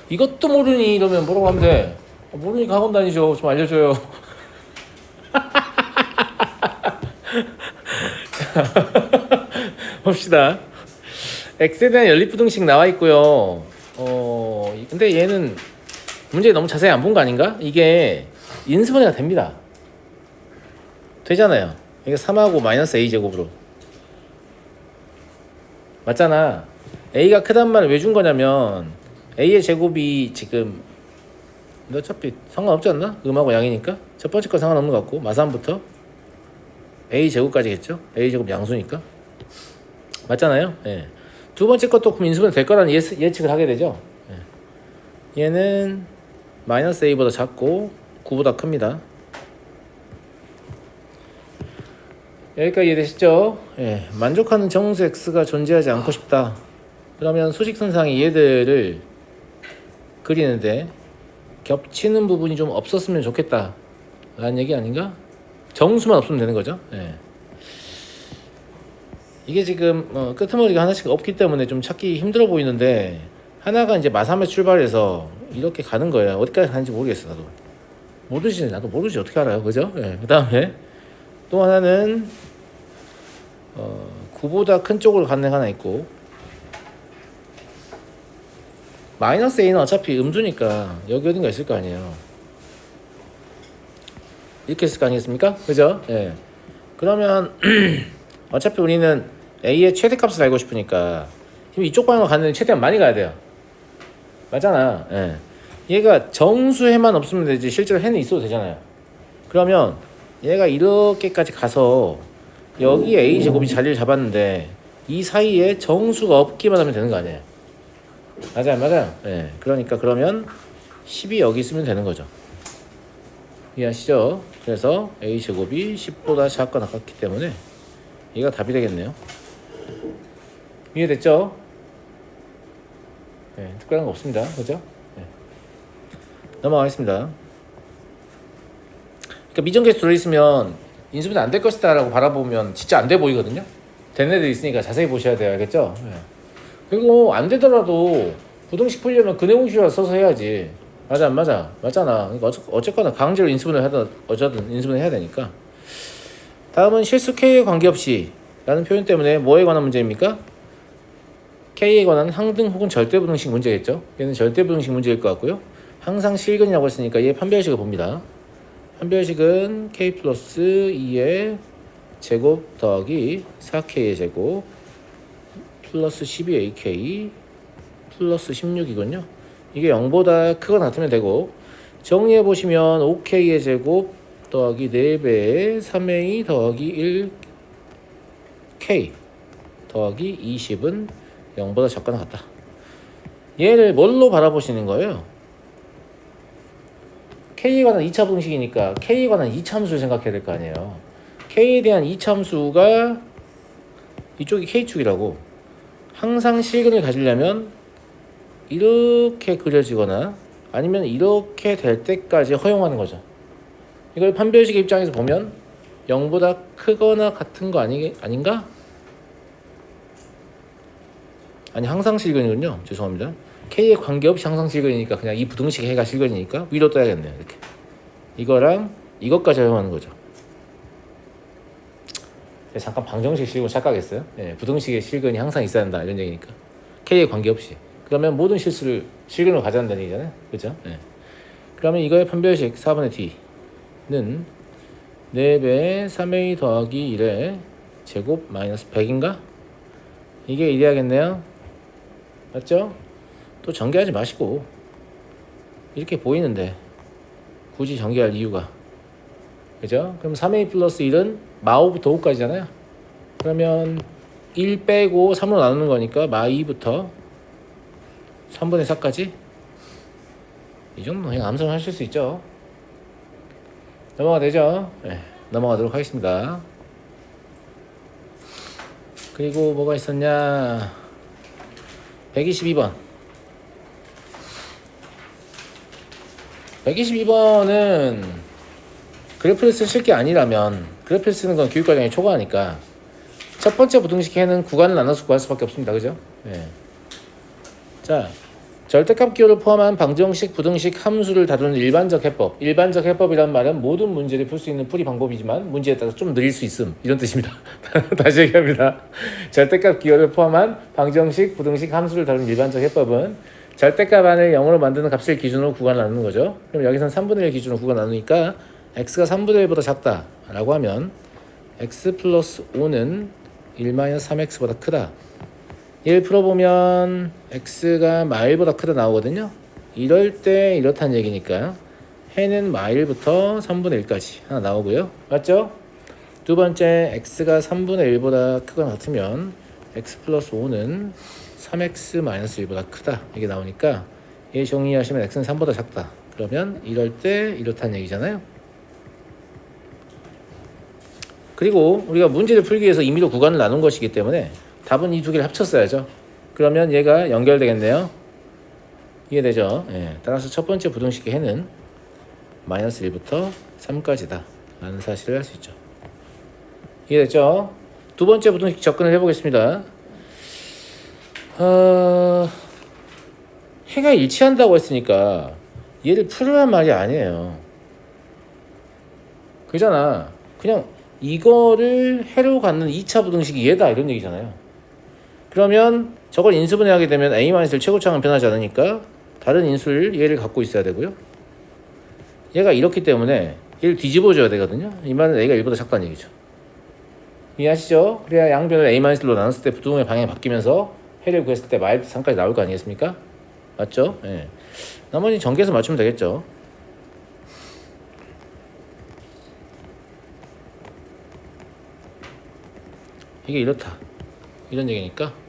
이것도 모르니 이러면 뭐라고 하면 돼? 모르니까 학원 다니죠. 좀 알려줘요. 봅시다. X에 대한 연립부등식 나와 있고요. 근데 얘는 문제 너무 자세히 안 본 거 아닌가? 이게 인수분해가 됩니다. 되잖아요. 이게 3하고 마이너스 A 제곱으로 맞잖아. A가 크단 말을 왜 준 거냐면 A의 제곱이 지금 어차피 상관없지 않나? 음하고 양이니까 첫 번째 거 상관없는 것 같고 마삼부터 A 제곱까지겠죠? A 제곱 양수니까 맞잖아요. 예. 두 번째 것도 그럼 인수분해 될 거라는 예측을 하게 되죠. 예. 얘는 마이너스 A보다 작고 9보다 큽니다. 여기까지 이해되시죠? 예. 만족하는 정수 X가 존재하지 않고 싶다. 그러면 수직선상에 얘들을 그리는데 겹치는 부분이 좀 없었으면 좋겠다 라는 얘기 아닌가? 정수만 없으면 되는 거죠. 예. 이게 지금 끄트머리가 하나씩 없기 때문에 좀 찾기 힘들어 보이는데 하나가 이제 마삼에 출발해서 이렇게 가는 거예요. 어디까지 가는지 모르겠어. 나도 모르지 어떻게 알아요. 그죠? 예. 그 다음에 또 하나는 9보다 큰 쪽으로 가는 애가 하나 있고 마이너스 A는 어차피 음수니까 여기 어딘가 있을 거 아니에요. 이렇게 있을 거 아니겠습니까? 그죠? 예. 그러면 어차피 우리는 A의 최대값을 알고 싶으니까 지금 이쪽 방향으로 가는 최대한 많이 가야 돼요. 맞잖아. 예. 얘가 정수해만 없으면 되지 실제로 해는 있어도 되잖아요. 그러면 얘가 이렇게까지 가서 여기 A 제곱이 자리를 잡았는데 이 사이에 정수가 없기만 하면 되는 거 아니에요. 맞아요. 예. 그러니까 그러면 10이 여기 있으면 되는 거죠. 이해하시죠? 그래서 A 제곱이 10보다 작거나 같기 때문에 얘가 답이 되겠네요. 이해됐죠? 네, 특별한 거 없습니다. 그죠? 네. 넘어가겠습니다. 그러니까 미정계수 들어있으면 인수분해 안 될 것이다 라고 바라보면 진짜 안 돼 보이거든요. 되는 애들 있으니까 자세히 보셔야 돼요. 알겠죠? 네. 그리고 안 되더라도 부등식 풀려면 근해공식이라도 써서 해야지. 맞아 안 맞아? 맞잖아. 그러니까 어쨌거나 강제로 인수분해를 하든 어쩌든 인수분해 해야 되니까. 다음은 실수 K에 관계없이 라는 표현 때문에 뭐에 관한 문제입니까? K에 관한 항등 혹은 절대부등식 문제겠죠. 얘는 절대부등식 문제일 것 같고요. 항상 실근이라고 했으니까 얘 판별식을 봅니다. 판별식은 K 플러스 2의 제곱 더하기 4K의 제곱 플러스 12AK 플러스 16이군요. 이게 0보다 크거나 같으면 되고 정리해 보시면 5K의 제곱 더하기 4배의 3A 더하기 1K 더하기 20은 0보다 작거나 같다. 얘를 뭘로 바라보시는 거예요? K에 관한 2차 분식이니까 K에 관한 2차함수를 생각해야 될 거 아니에요. K에 대한 2차함수가 이쪽이 K축이라고 항상 실근을 가지려면 이렇게 그려지거나 아니면 이렇게 될 때까지 허용하는 거죠. 이걸 판별식 입장에서 보면 0보다 크거나 같은 거 아닌가? 아니 항상 실근이군요. 죄송합니다. K에 관계없이 항상 실근이니까 그냥 이 부등식 해가 실근이니까 위로 떠야겠네요. 이렇게 이거랑 이것까지 허용하는 거죠. 잠깐 방정식 실근 착각했어요. 예, 부등식의 실근이 항상 있어야 한다 이런 얘기니까 K에 관계없이 그러면 모든 실수를 실근으로 가져간다는 얘기잖아요. 그죠? 예. 그러면 이거의 판별식 4분의 T는 4배 3A 더하기 1의 제곱 마이너스 100인가? 이게 이래야겠네요. 맞죠? 또 전개하지 마시고 이렇게 보이는데 굳이 전개할 이유가 그죠? 그럼 3A 플러스 1은 마5부터 5까지잖아요. 그러면 1 빼고 3으로 나누는 거니까 마2부터 3분의 4까지 이 정도는 그냥 암산을 하실 수 있죠. 넘어가 되죠? 네, 넘어가도록 하겠습니다. 그리고 뭐가 있었냐 122번 122번은 그래프를 쓰실 게 아니라면 그래프를 쓰는 건 교육과정이 초과하니까 첫 번째 부등식 해는 구간을 나눠서 구할 수밖에 없습니다. 그죠? 네. 자, 절대값 기호를 포함한 방정식, 부등식, 함수를 다루는 일반적 해법. 일반적 해법이란 말은 모든 문제를 풀 수 있는 풀이 방법이지만 문제에 따라 좀 느릴 수 있음. 이런 뜻입니다. 다시 얘기합니다. 절대값 기호를 포함한 방정식, 부등식, 함수를 다루는 일반적 해법은 절대값 안을 0으로 만드는 값을 기준으로 구간 나누는 거죠. 그럼 여기서는 3분의 1 기준으로 구간 나누니까 x가 3분의 1보다 작다 라고 하면 x 플러스 5는 1-3x보다 크다. 얘를 풀어보면 x가 마일보다 크다 나오거든요. 이럴 때 이렇다는 얘기니까 해는 마일부터 3분의 1까지 하나 나오고요. 맞죠? 두 번째 x가 3분의 1보다 크거나 같으면 x 플러스 5는 3x 마이너스 1보다 크다. 이게 나오니까 얘 정리하시면 x는 3보다 작다. 그러면 이럴 때 이렇다는 얘기잖아요. 그리고 우리가 문제를 풀기 위해서 임의로 구간을 나눈 것이기 때문에 답은 이 두 개를 합쳤어야죠. 그러면 얘가 연결되겠네요. 이해되죠? 예. 따라서 첫 번째 부등식의 해는 마이너스 1부터 3까지다 라는 사실을 알 수 있죠. 이해됐죠? 두 번째 부등식 접근을 해보겠습니다. 해가 일치한다고 했으니까 얘를 풀으란 말이 아니에요. 그잖아. 그냥 이거를 해로 갖는 2차 부등식이 얘다 이런 얘기잖아요. 그러면 저걸 인수분해하게 되면 a-를 최고차항은 변하지 않으니까 다른 인수를 얘를 갖고 있어야 되고요. 얘가 이렇기 때문에 얘를 뒤집어줘야 되거든요. 이 말은 a가 1보다 작다는 얘기죠. 이해하시죠? 그래야 양변을 a-로 나눴을 때 부등의 방향이 바뀌면서 해를 구했을 때 마이너스 3까지 나올 거 아니겠습니까? 맞죠? 예. 나머지 전개해서 맞추면 되겠죠. 이게 이렇다 이런 얘기니까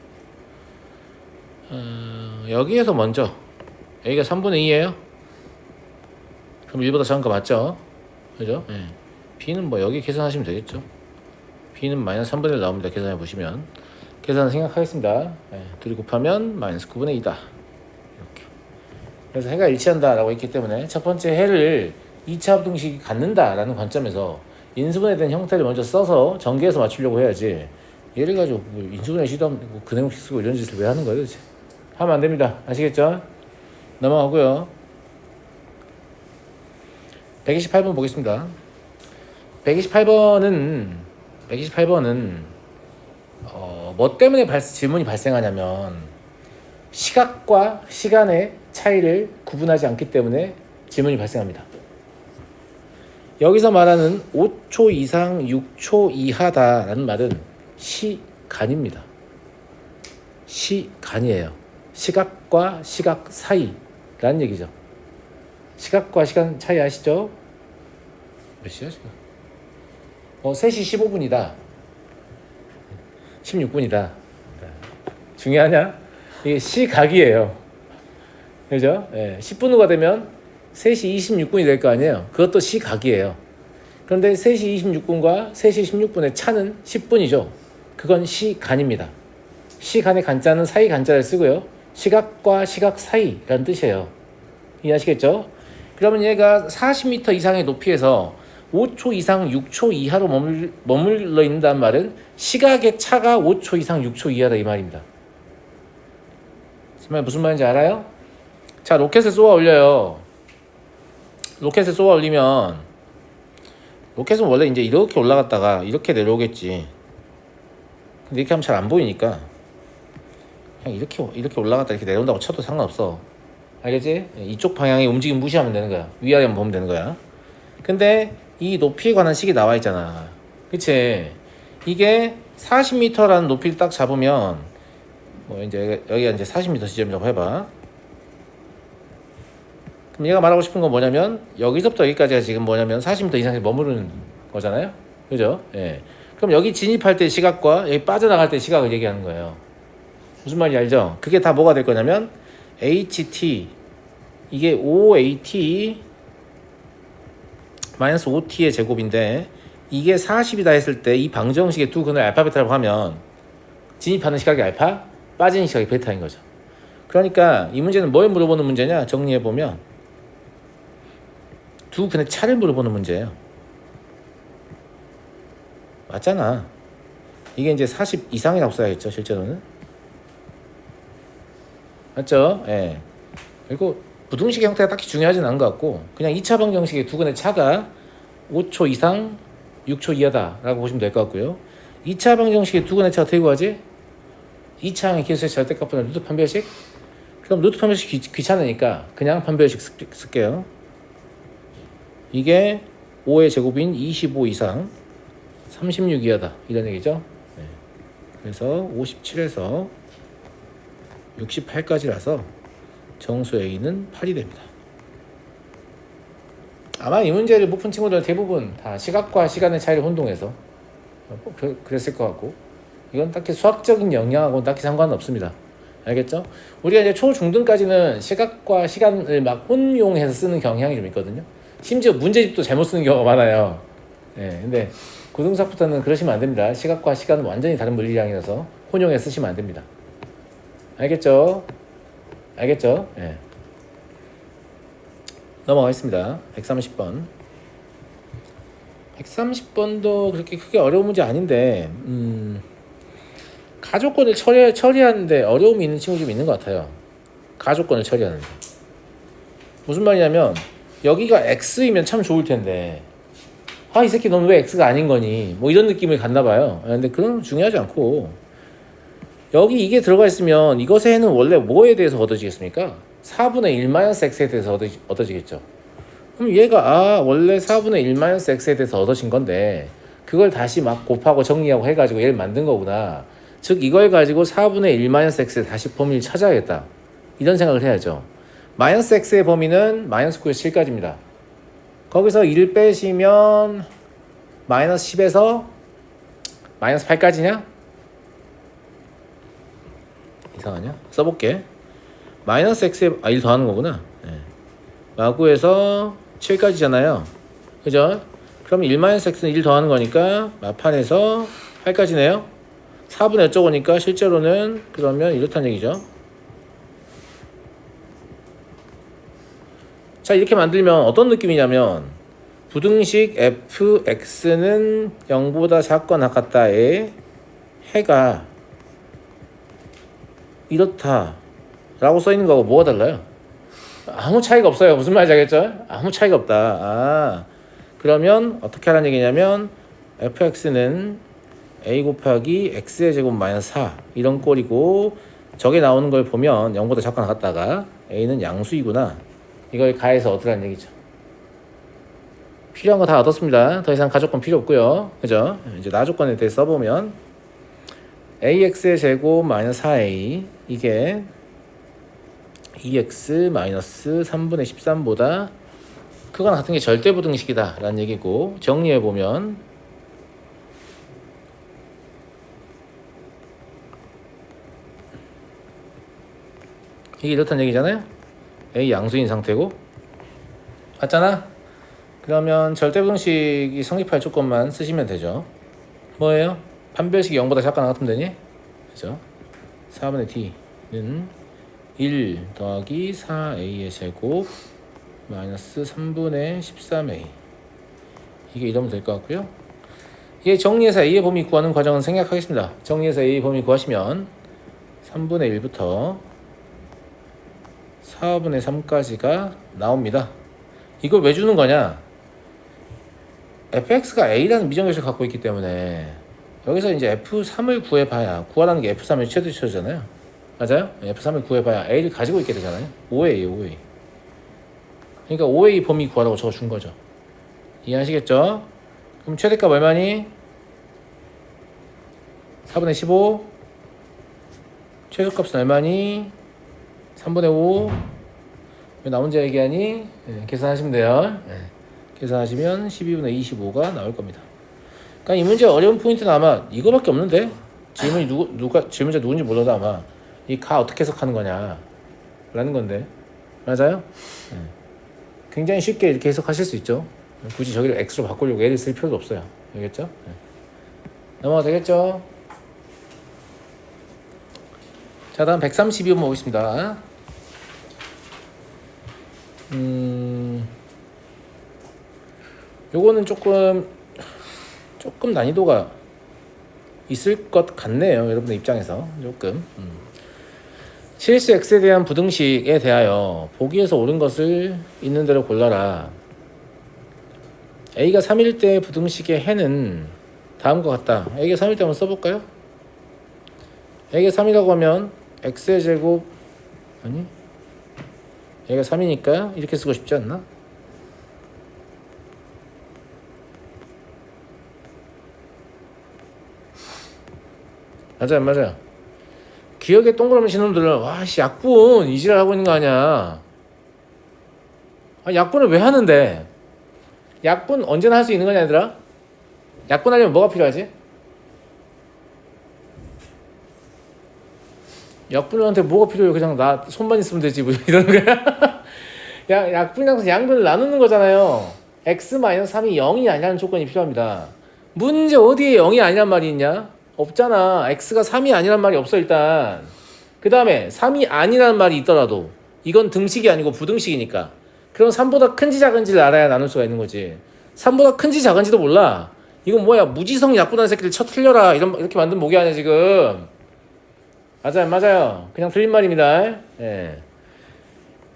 여기에서 먼저 A가 3분의 2예요. 그럼 1보다 작은 거 맞죠? 그죠? 예. B는 뭐 여기 계산하시면 되겠죠. B는 마이너스 3분의 1 나옵니다. 계산해 보시면 계산 생각하겠습니다. 예. 둘이 곱하면 마이너스 9분의 2다 이렇게. 그래서 해가 일치한다 라고 했기 때문에 첫 번째 해를 2차 부등식이 갖는다 라는 관점에서 인수분해된 형태를 먼저 써서 전개해서 맞추려고 해야지 얘를 가지고 뭐 인수분해 시도하면 뭐 근해공식 쓰고 이런 짓을 왜 하는 거예요 도대체. 하면 안 됩니다. 아시겠죠? 넘어가고요. 128번 보겠습니다. 128번은 뭐 때문에 질문이 발생하냐면 시각과 시간의 차이를 구분하지 않기 때문에 질문이 발생합니다. 여기서 말하는 5초 이상 6초 이하다라는 말은 시간입니다. 시간이에요. 시각과 시각 사이라는 얘기죠. 시각과 시간 차이 아시죠? 몇 시야 지금? 3시 15분이다. 16분이다. 중요하냐? 이게 시각이에요. 그죠? 10분 후가 되면 3시 26분이 될 거 아니에요. 그것도 시각이에요. 그런데 3시 26분과 3시 16분의 차는 10분이죠. 그건 시간입니다. 시간의 간자는 사이 간자를 쓰고요. 시각과 시각 사이라는 뜻이에요. 이해하시겠죠? 그러면 얘가 40m 이상의 높이에서 5초 이상 6초 이하로 머물러 있는다는 말은 시각의 차가 5초 이상 6초 이하다 이 말입니다. 정말 무슨 말인지 알아요? 자, 로켓을 쏘아 올려요. 로켓을 쏘아 올리면 로켓은 원래 이제 이렇게 올라갔다가 이렇게 내려오겠지. 근데 이렇게 하면 잘 안 보이니까 그냥 이렇게 올라갔다 이렇게 내려온다고 쳐도 상관없어. 알겠지? 이쪽 방향의 움직임 무시하면 되는 거야. 위아래만 보면 되는 거야. 근데 이 높이에 관한 식이 나와 있잖아. 그치? 이게 40m라는 높이를 딱 잡으면 뭐 이제 여기가 이제 40m 지점이라고 해봐. 그럼 얘가 말하고 싶은 건 뭐냐면 여기서부터 여기까지가 지금 뭐냐면 40m 이상에 머무르는 거잖아요. 그죠? 예. 그럼 여기 진입할 때 시각과 여기 빠져나갈 때 시각을 얘기하는 거예요. 무슨 말인지 알죠? 그게 다 뭐가 될 거냐면 HT 이게 5AT 마이너스 5T의 제곱인데 이게 40이다 했을 때 이 방정식의 두 근을 알파 베타라고 하면 진입하는 시각이 알파, 빠지는 시각이 베타인 거죠. 그러니까 이 문제는 뭘 물어보는 문제냐? 정리해보면 두 근의 차를 물어보는 문제예요. 맞잖아. 이게 이제 40 이상이라고 써야겠죠, 실제로는. 맞죠? 예. 그리고 부등식의 형태가 딱히 중요하진 않은 것 같고 그냥 2차 방정식의 두 근의 차가 5초 이상 6초 이하다라고 보시면 될 것 같고요. 2차 방정식의 두 근의 차가 어떻게 구하지? 2차항의 기수의 절대값분의 루트 판별식? 그럼 루트 판별식 귀찮으니까 그냥 판별식 쓸게요. 이게 5의 제곱인 25 이상 36 이하다 이런 얘기죠. 네. 그래서 57에서 68까지라서 정수 A는 8이 됩니다. 아마 이 문제를 못 푼 친구들은 대부분 다 시각과 시간의 차이를 혼동해서 그랬을 것 같고 이건 딱히 수학적인 영향하고는 딱히 상관은 없습니다. 알겠죠? 우리가 이제 초중등까지는 시각과 시간을 막 혼용해서 쓰는 경향이 좀 있거든요. 심지어 문제집도 잘못 쓰는 경우가 많아요. 예, 근데 고등학부터는 그러시면 안 됩니다. 시각과 시간은 완전히 다른 물리량이라서 혼용해서 쓰시면 안 됩니다. 알겠죠? 알겠죠? 예. 넘어가겠습니다. 130번. 130번도 그렇게 크게 어려운 문제 아닌데, 가족권을 처리하는데 어려움이 있는 친구 좀 있는 것 같아요. 가족권을 처리하는데. 무슨 말이냐면, 여기가 X이면 참 좋을 텐데, 이 새끼 넌 왜 X가 아닌 거니? 뭐 이런 느낌을 갖나 봐요. 근데 그건 중요하지 않고, 여기 이게 들어가 있으면 이것에는 원래 뭐에 대해서 얻어지겠습니까? 4분의 1-x에 대해서 얻어지겠죠. 그럼 얘가 원래 4분의 1-x에 대해서 얻어진 건데 그걸 다시 막 곱하고 정리하고 해가지고 얘를 만든 거구나. 즉 이걸 가지고 4분의 1-x의 다시 범위를 찾아야겠다. 이런 생각을 해야죠. 마이너스 x의 범위는 마이너스 9에서 7까지입니다. 거기서 1을 빼시면 마이너스 10에서 마이너스 8까지냐? 이상하냐? 써볼게. 마이너스 x에 1 더하는 거구나. 네. 마구에서 7까지잖아요. 그죠? 그럼 1-x는 1 더하는 거니까 마판에서 8까지네요. 4분의 어쩌고니까 실제로는 그러면 이렇다는 얘기죠. 자, 이렇게 만들면 어떤 느낌이냐면 부등식 fx는 0보다 작거나 같다에 해가 이렇다 라고 써있는 거하고 뭐가 달라요? 아무 차이가 없어요. 무슨 말인지 알겠죠? 아무 차이가 없다. 그러면 어떻게 하라는 얘기냐면 fx는 a 곱하기 x의 제곱 마이너스 4 이런 꼴이고 저게 나오는 걸 보면 0보다 작거나 같다가 a는 양수이구나. 이걸 가해서 얻으라는 얘기죠. 필요한 거 다 얻었습니다. 더 이상 가조건 필요 없고요. 그죠? 이제 나조건에 대해 써보면 ax의 제곱 마이너스 4a 이게 2x 마이너스 3분의 13보다 크거나 같은 게 절대부등식이다 라는 얘기고 정리해보면 이게 이렇다는 얘기잖아요. a 양수인 상태고 맞잖아? 그러면 절대부등식이 성립할 조건만 쓰시면 되죠. 뭐예요? 판별식이 0보다 작거나 같으면 되니? 그죠? 4분의 t는 1 더하기 4a의 제곱 마이너스 3분의 13a 이게 이러면 될 것 같고요. 이게 정리해서 a의 범위 구하는 과정은 생략하겠습니다. 정리해서 a의 범위 구하시면 3분의 1부터 4분의 3까지가 나옵니다. 이걸 왜 주는 거냐? fx가 a라는 미정계수를 갖고 있기 때문에 여기서 이제 f3을 구해봐야 구하라는 게 f3의 최대치잖아요. 맞아요? f3을 구해봐야 a를 가지고 있게 되잖아요. 5a. 그러니까 5a 범위 구하라고 적어준 거죠. 이해하시겠죠? 그럼 최대값 얼마니? 4분의 15. 최소값은 얼마니? 3분의 5. 왜 나 혼자 얘기하니? 네, 계산하시면 돼요. 네. 계산하시면 12분의 25가 나올 겁니다. 그러니까 이 문제 어려운 포인트는 아마 이거밖에 없는데 질문자 누군지 몰라도 아마 이 가 어떻게 해석하는 거냐 라는 건데 맞아요? 네. 굉장히 쉽게 이렇게 해석하실 수 있죠. 굳이 저기를 x로 바꾸려고 애를 쓸 필요도 없어요. 알겠죠? 네. 넘어가 되겠죠? 자, 다음 132번 보겠습니다. 요거는 조금 난이도가 있을 것 같네요. 여러분의 입장에서 조금. 실수 x에 대한 부등식에 대하여 보기에서 옳은 것을 있는 대로 골라라. a가 3일 때 부등식의 해는 다음과 같다. a가 3일 때 한번 써볼까요? a가 3이라고 하면 x의 제곱 아니 a가 3이니까 이렇게 쓰고 싶지 않나? 맞아요, 맞아요. 기억에 동그라미 신놈들은 와씨 약분 이지랄 하고 있는 거 아니야. 약분을 왜 하는데? 약분 언제나 할 수 있는 거냐 얘들아? 약분하려면 뭐가 필요하지? 약분한테 뭐가 필요해요? 그냥 나 손만 있으면 되지 뭐 이러는 거야. 약분이랑 양변을 나누는 거잖아요. x-3이 0이 아니라는 조건이 필요합니다. 문제 어디에 0이 아니란 말이 있냐? 없잖아. x가 3이 아니란 말이 없어 일단. 그 다음에 3이 아니라는 말이 있더라도 이건 등식이 아니고 부등식이니까 그럼 3보다 큰지 작은지를 알아야 나눌 수가 있는 거지. 3보다 큰지 작은지도 몰라. 이건 뭐야 무지성 약분한 새끼들 쳐 틀려라 이렇게 만든 목이 아니야 지금. 맞아요, 맞아요. 그냥 틀린 말입니다. 예.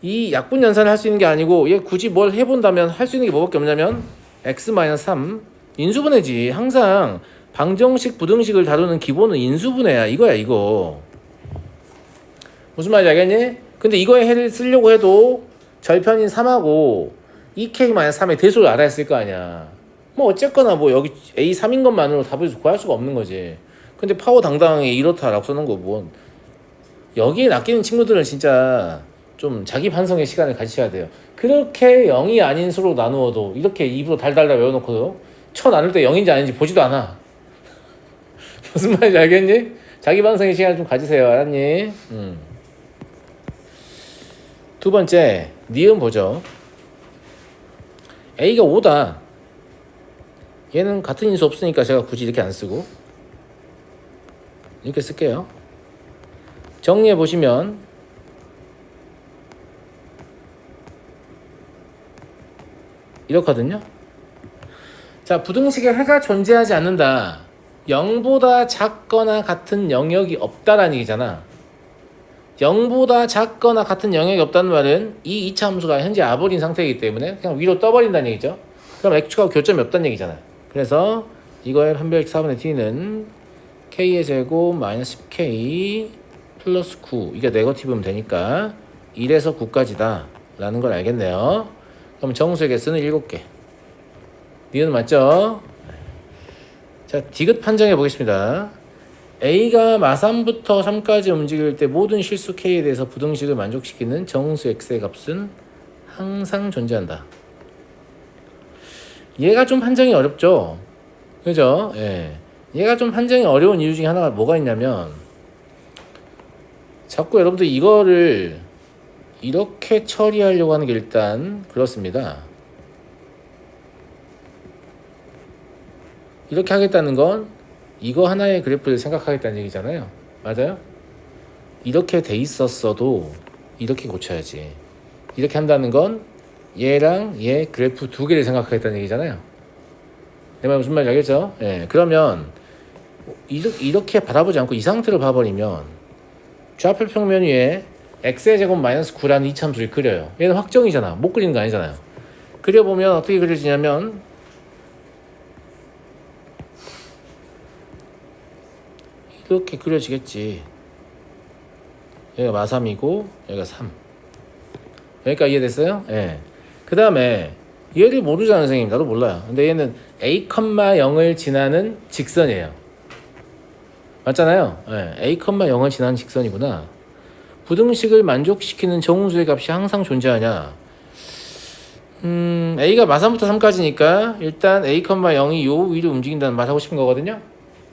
이 약분 연산을 할 수 있는 게 아니고 얘 굳이 뭘 해본다면 할 수 있는 게 뭐밖에 없냐면 x-3 인수분해지. 항상 방정식 부등식을 다루는 기본은 인수분해야. 이거야 이거. 무슨 말인지 알겠니? 근데 이거에 해를 쓰려고 해도 절편인 3하고 2k-3의 대소를 알아야 쓸 거 아니야. 뭐 어쨌거나 뭐 여기 a 3인 것만으로 답을 구할 수가 없는 거지. 근데 파워 당당하게 이렇다라고 써놓은 거 뭐 여기에 낚이는 친구들은 진짜 좀 자기 반성의 시간을 가지셔야 돼요. 그렇게 0이 아닌 수로 나누어도 이렇게 입으로 달달달 외워놓고도 쳐 나눌 때 0인지 아닌지 보지도 않아. 무슨 말인지 알겠니? 자기 반성의 시간을 좀 가지세요. 알았니? 두 번째 니은 보죠. a가 5다. 얘는 같은 인수 없으니까 제가 굳이 이렇게 안 쓰고 이렇게 쓸게요. 정리해 보시면 이렇거든요. 자, 부등식에 해가 존재하지 않는다. 0보다 작거나 같은 영역이 없다라는 얘기잖아. 0보다 작거나 같은 영역이 없다는 말은 이 이차 함수가 현재 아버린 상태이기 때문에 그냥 위로 떠버린다는 얘기죠. 그럼 x축하고 교점이 없다는 얘기잖아요. 그래서 이거의 판별식 4분의 t는 k의 제곱 마이너스 10k 플러스 9 이게 네거티브면 되니까 1에서 9까지다 라는 걸 알겠네요. 그럼 정수의 개수는 7개. 니은 맞죠? 자, 디귿 판정해 보겠습니다. a가 마3부터 3까지 움직일 때 모든 실수 k에 대해서 부등식을 만족시키는 정수 x의 값은 항상 존재한다. 얘가 좀 판정이 어렵죠? 그죠? 예. 얘가 좀 판정이 어려운 이유 중에 하나가 뭐가 있냐면 자꾸 여러분들 이거를 이렇게 처리하려고 하는 게 일단 그렇습니다. 이렇게 하겠다는 건 이거 하나의 그래프를 생각하겠다는 얘기잖아요. 맞아요? 이렇게 돼 있었어도 이렇게 고쳐야지. 이렇게 한다는 건 얘랑 얘 그래프 두 개를 생각하겠다는 얘기잖아요. 내 말 무슨 말인지 알겠죠? 예, 그러면 이렇게 바라보지 않고 이 상태로 봐버리면 좌표 평면 위에 x의 제곱 마이너스 9라는 이차함수를 그려요. 얘는 확정이잖아. 못 그리는 거 아니잖아요. 그려보면 어떻게 그려지냐면 이렇게 그려지겠지. 여기가 마3이고 여기가 3. 여기까지 이해됐어요? 예. 그 다음에 얘를 모르잖아요 선생님. 나도 몰라요. 근데 얘는 a,0을 지나는 직선이에요. 맞잖아요. 예. a,0을 지나는 직선이구나. 부등식을 만족시키는 정수의 값이 항상 존재하냐. a가 마3부터 3까지니까 일단 a,0이 요 위로 움직인다는 말 하고 싶은 거거든요.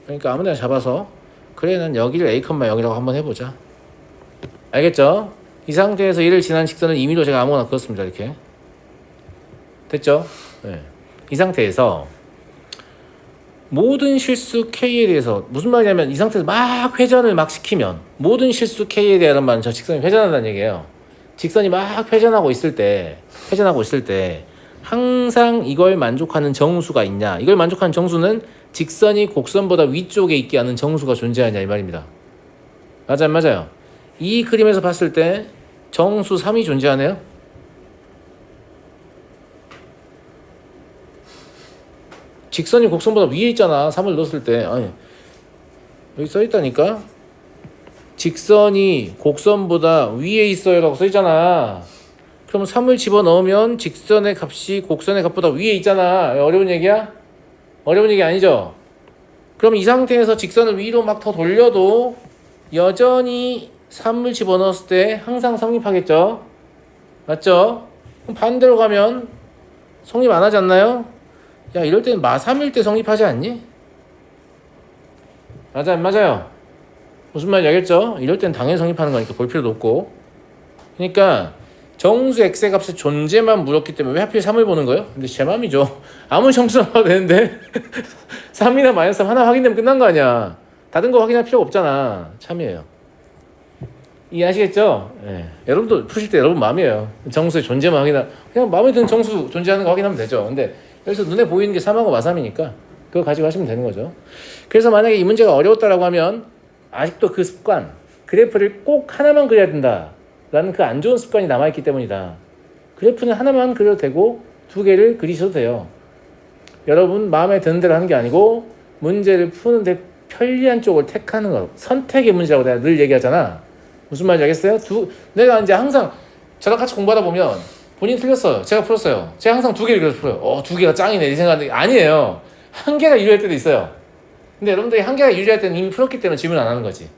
그러니까 아무데나 잡아서 그래 난 여기를 a,0이라고 한번 해보자. 알겠죠? 이 상태에서 얘를 지난 직선은 임의로 제가 아무거나 그었습니다. 이렇게 됐죠? 네. 이 상태에서 모든 실수 k에 대해서 무슨 말이냐면 이 상태에서 막 회전을 막 시키면 모든 실수 k에 대한 말은 저 직선이 회전한다는 얘기예요. 직선이 막 회전하고 있을 때 항상 이걸 만족하는 정수가 있냐. 이걸 만족하는 정수는 직선이 곡선보다 위쪽에 있게 하는 정수가 존재하냐 이 말입니다. 맞아요. 이 그림에서 봤을 때 정수 3이 존재하네요. 직선이 곡선보다 위에 있잖아. 3을 넣었을 때. 아니, 여기 써있다니까. 직선이 곡선보다 위에 있어요 라고 써있잖아. 그럼 3을 집어넣으면 직선의 값이 곡선의 값보다 위에 있잖아. 어려운 얘기야? 어려운 얘기 아니죠? 그럼 이 상태에서 직선을 위로 막 더 돌려도 여전히 3을 집어넣었을 때 항상 성립하겠죠? 맞죠? 그럼 반대로 가면 성립 안 하지 않나요? 야, 이럴 때는 마3일 때 성립하지 않니? 맞아, 안 맞아요? 무슨 말인지 알겠죠? 이럴 땐 당연히 성립하는 거니까 볼 필요도 없고. 그러니까 정수 x의 값의 존재만 물었기 때문에 왜 하필 3을 보는 거예요? 근데 제 맘이죠. 아무 정수나 봐도 되는데 3이나 마이너스 3 하나 확인되면 끝난 거 아니야. 다른 거 확인할 필요가 없잖아. 참이에요. 이해하시겠죠? 예. 여러분도 푸실 때 여러분 마음이에요. 정수의 존재만 그냥 마음에 드는 정수 존재하는 거 확인하면 되죠. 근데 여기서 눈에 보이는 게 3하고 마3이니까 그거 가지고 하시면 되는 거죠. 그래서 만약에 이 문제가 어려웠다라고 하면 아직도 그 습관, 그래프를 꼭 하나만 그려야 된다 라는 그 안 좋은 습관이 남아있기 때문이다. 그래프는 하나만 그려도 되고 두 개를 그리셔도 돼요. 여러분 마음에 드는 대로 하는 게 아니고 문제를 푸는데 편리한 쪽을 택하는 거, 선택의 문제라고 내가 늘 얘기하잖아. 무슨 말인지 알겠어요? 내가 이제 항상 저랑 같이 공부하다 보면 본인 틀렸어요. 제가 풀었어요. 제가 항상 두 개를 그려서 풀어요. 두 개가 짱이네 이 생각하는데 아니에요. 한 개가 유리할 때도 있어요. 근데 여러분들이 한 개가 유리할 때는 이미 풀었기 때문에 질문 안 하는 거지.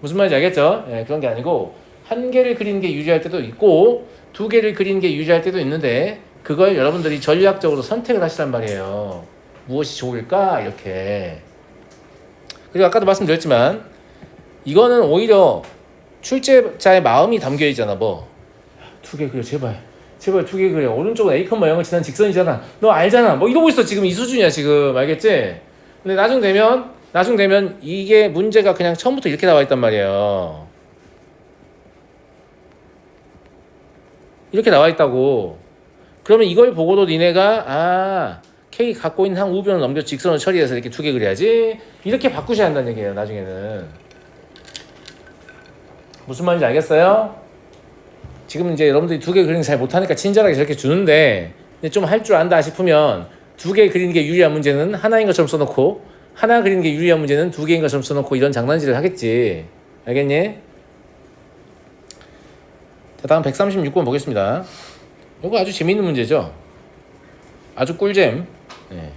무슨 말인지 알겠죠? 예, 그런 게 아니고 한 개를 그리는 게 유리할 때도 있고 두 개를 그리는 게 유리할 때도 있는데 그걸 여러분들이 전략적으로 선택을 하시란 말이에요. 무엇이 좋을까? 이렇게. 그리고 아까도 말씀드렸지만 이거는 오히려 출제자의 마음이 담겨 있잖아. 뭐 두 개 그려 제발 두 개 그려. 오른쪽은 a, 0을 지난 직선이잖아. 너 알잖아. 뭐 이러고 있어. 지금 이 수준이야 지금. 알겠지? 근데 나중 되면 이게 문제가 그냥 처음부터 이렇게 나와 있단 말이에요. 이렇게 나와 있다고. 그러면 이걸 보고도 니네가 K 갖고 있는 한 우변을 넘겨 직선을 처리해서 이렇게 두 개 그려야지. 이렇게 바꾸셔야 한다는 얘기예요. 나중에는. 무슨 말인지 알겠어요? 지금 이제 여러분들이 두 개 그리는 거 잘 못하니까 친절하게 저렇게 주는데 좀 할 줄 안다 싶으면 두 개 그리는 게 유리한 문제는 하나인 것처럼 써놓고 하나 그리는 게 유리한 문제는 두 개인 것처럼 써놓고 이런 장난질을 하겠지. 알겠니? 자, 다음 136번 보겠습니다. 이거 아주 재밌는 문제죠. 아주 꿀잼. 네.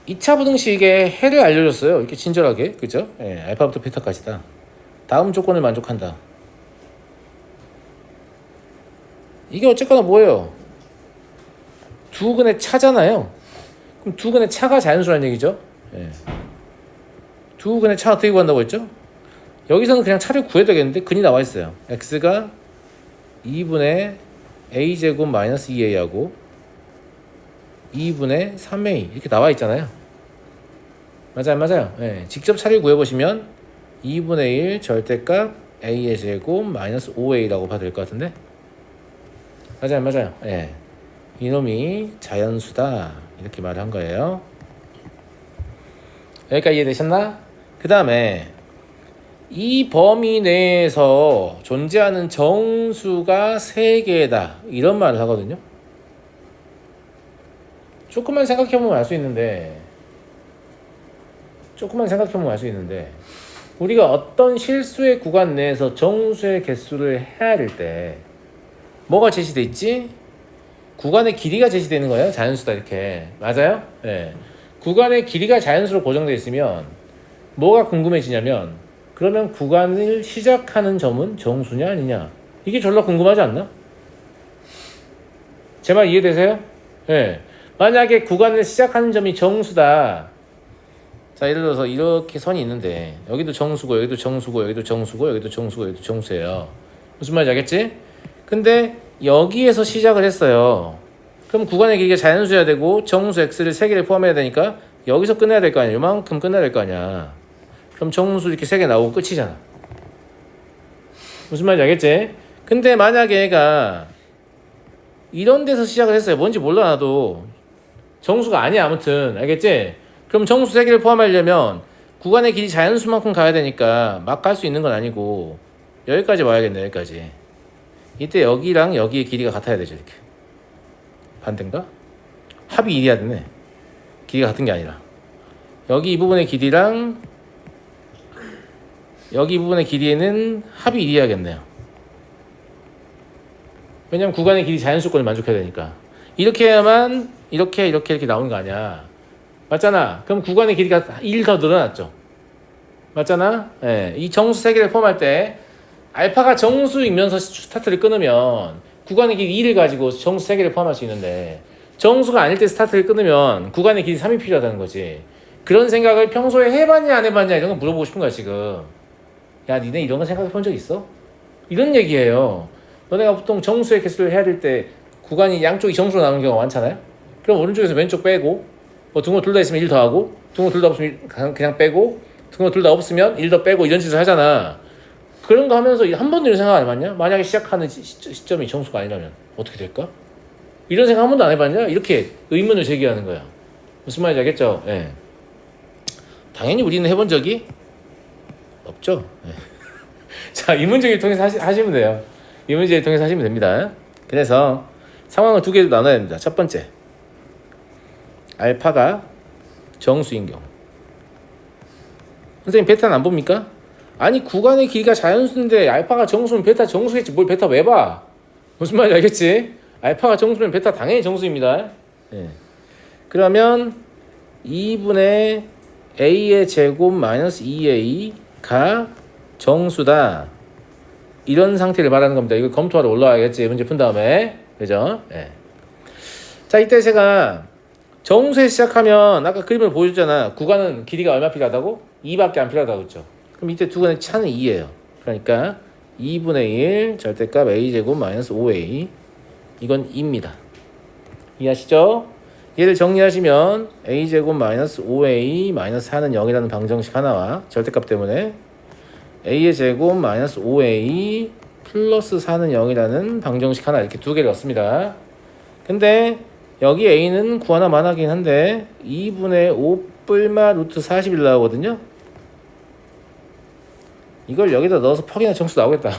2차 부등식의 해를 알려줬어요. 이렇게 친절하게. 그죠? 네, 알파부터 베타까지다. 다음 조건을 만족한다. 이게 어쨌거나 뭐예요? 두 근의 차잖아요. 그럼 두 근의 차가 자연수라는 얘기죠. 네. 두 근의 차 어떻게 구한다고 했죠? 여기서는 그냥 차를 구해야 되겠는데 근이 나와 있어요. x가 2분의 a제곱 마이너스 2a하고 2분의 3a 이렇게 나와 있잖아요. 맞아요, 맞아요. 네. 직접 차를 구해보시면 2분의 1 절대값 a의 제곱 마이너스 5a라고 봐도 될 것 같은데. 맞아요, 맞아요. 네. 이놈이 자연수다 이렇게 말을 한 거예요. 여기까지 이해되셨나? 그 다음에 이 범위 내에서 존재하는 정수가 3개다 이런 말을 하거든요. 조금만 생각해보면 알 수 있는데 우리가 어떤 실수의 구간 내에서 정수의 개수를 헤아릴 때 뭐가 제시돼 있지? 구간의 길이가 제시되는 거예요. 자연수다 이렇게. 맞아요? 네. 구간의 길이가 자연수로 고정되어 있으면 뭐가 궁금해지냐면 그러면 구간을 시작하는 점은 정수냐 아니냐 이게 졸라 궁금하지 않나? 제 말 이해되세요? 네. 만약에 구간을 시작하는 점이 정수다. 자, 예를 들어서 이렇게 선이 있는데 여기도 정수고 여기도 정수고 여기도 정수고 여기도 정수고 여기도 정수예요. 무슨 말인지 알겠지? 근데 여기에서 시작을 했어요. 그럼 구간의 길이가 자연수여야 되고 정수 x를 3개를 포함해야 되니까 여기서 끝내야 될 거 아니야. 요만큼 끝내야 될 거 아니야. 그럼 정수 이렇게 3개 나오고 끝이잖아. 무슨 말인지 알겠지? 근데 만약에 얘가 이런 데서 시작을 했어요. 뭔지 몰라 나도. 정수가 아니야 아무튼. 알겠지? 그럼 정수 3개를 포함하려면 구간의 길이 자연수만큼 가야 되니까 막 갈 수 있는 건 아니고 여기까지 와야겠네. 여기까지. 이때 여기랑 여기의 길이가 같아야 되죠. 이렇게. 반대인가? 합이 1이어야 되네. 길이가 같은 게 아니라 여기 이 부분의 길이랑 여기 이 부분의 길이에는 합이 1이어야겠네요. 왜냐면 구간의 길이 자연수권을 만족해야 되니까. 이렇게 해야만 이렇게 나오는 거 아니야. 맞잖아. 그럼 구간의 길이가 1 더 늘어났죠. 맞잖아. 예. 이 정수 세 개를 포함할 때 알파가 정수이면서 스타트를 끊으면 구간의 길이 2를 가지고 정수 세 개를 포함할 수 있는데 정수가 아닐 때 스타트를 끊으면 구간의 길이 3이 필요하다는 거지. 그런 생각을 평소에 해봤냐 안 해봤냐 이런 거 물어보고 싶은 거야 지금. 야 니네 이런 거 생각해 본 적 있어? 이런 얘기예요. 너네가 보통 정수의 개수를 해야 될 때 구간이 양쪽이 정수로 나오는 경우가 많잖아요. 그럼 오른쪽에서 왼쪽 빼고 뭐 등호 둘 다 있으면 1 더하고 등호 둘 다 없으면 그냥 빼고 등호 둘 다 없으면 1 더 빼고 이런 짓을 하잖아. 그런 거 하면서 한 번도 이런 생각 안 해봤냐? 만약에 시작하는 시점이 정수가 아니라면 어떻게 될까? 이런 생각 한 번도 안 해봤냐? 이렇게 의문을 제기하는 거야. 무슨 말인지 알겠죠? 예. 당연히 우리는 해본 적이 없죠. 예. 자, 이 문제를 통해서 하시면 돼요. 이 문제를 통해서 하시면 됩니다. 그래서 상황을 두 개로 나눠야 됩니다. 첫 번째, 알파가 정수인 경우. 선생님 베타는 안 봅니까? 아니 구간의 길이가 자연수인데 알파가 정수면 베타 정수겠지. 뭘 베타 왜 봐? 무슨 말인지 알겠지? 알파가 정수면 베타 당연히 정수입니다. 예. 그러면 2분의 a의 제곱 마이너스 2a가 정수다. 이런 상태를 말하는 겁니다. 이거 검토하러 올라와야겠지. 문제 푼 다음에. 그죠? 예. 자, 이때 제가 정수에 시작하면 아까 그림을 보여줬잖아. 구간은 길이가 얼마 필요하다고? 2밖에 안 필요하다고 했죠. 그럼 이때 두 간의 차는 2예요. 그러니까 2분의 1 절대값 a제곱 마이너스 5a 이건 2입니다. 이해하시죠? 얘를 정리하시면 a제곱 마이너스 5a 마이너스 4는 0이라는 방정식 하나와 절대값 때문에 a의 제곱 마이너스 5a 플러스 4는 0이라는 방정식 하나 이렇게 두 개를 넣습니다. 근데 여기 a는 구하나만 하긴 한데 2분의 5 뿔마 루트 40일 나오거든요. 이걸 여기다 넣어서 퍽이나 정수 나오겠다.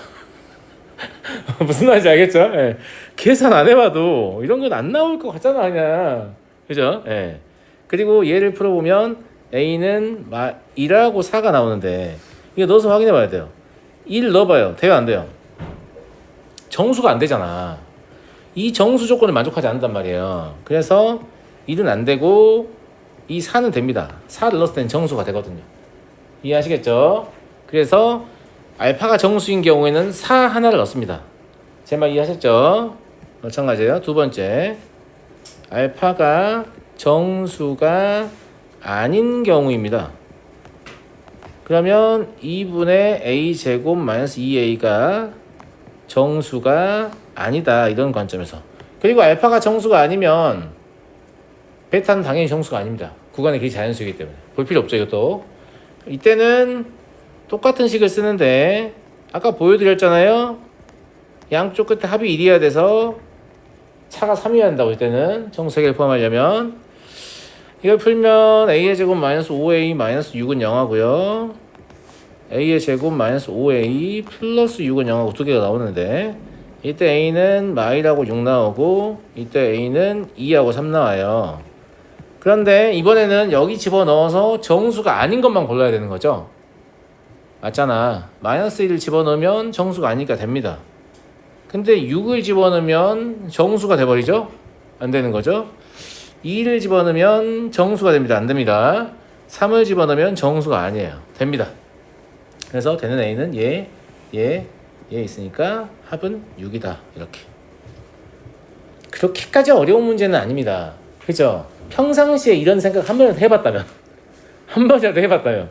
무슨 말인지 알겠죠? 예. 계산 안 해봐도 이런 건 안 나올 것 같잖아 그냥. 그죠? 예. 그리고 얘를 풀어보면 a는 1하고 4가 나오는데 이거 넣어서 확인해 봐야 돼요. 1 넣어봐요. 돼요 안 돼요? 정수가 안 되잖아. 이 정수 조건을 만족하지 않는단 말이에요. 그래서 1은 안 되고 이 4는 됩니다. 4를 넣었을 때는 정수가 되거든요. 이해하시겠죠? 그래서 알파가 정수인 경우에는 4 하나를 넣습니다. 제 말 이해하셨죠? 마찬가지예요. 두 번째, 알파가 정수가 아닌 경우입니다. 그러면 2분의 a제곱 마이너스 2a가 정수가 아니다. 이런 관점에서. 그리고 알파가 정수가 아니면 베타는 당연히 정수가 아닙니다. 구간의 길이 자연수이기 때문에. 볼 필요 없죠, 이것도. 이때는 똑같은 식을 쓰는데 아까 보여드렸잖아요. 양쪽 끝에 합이 1이어야 돼서 차가 3이어야 한다고. 이때는 정수 3개를 포함하려면 이걸 풀면 a의 제곱 마이너스 5a 마이너스 6은 0하고요. a의 제곱 마이너스 5a 플러스 6은 0하고 두 개가 나오는데 이때 a는 마이라고 6 나오고 이때 a는 2하고 3 나와요. 그런데 이번에는 여기 집어넣어서 정수가 아닌 것만 골라야 되는 거죠. 맞잖아. 마이너스 1을 집어넣으면 정수가 아니니까 됩니다. 근데 6을 집어넣으면 정수가 돼버리죠? 안 되는 거죠? 2를 집어넣으면 정수가 됩니다. 안 됩니다. 3을 집어넣으면 정수가 아니에요. 됩니다. 그래서 되는 a는 얘 있으니까 합은 6이다. 이렇게. 그렇게까지 어려운 문제는 아닙니다. 그죠? 평상시에 이런 생각 한 번이라도 해봤다면 한 번이라도 해봤다면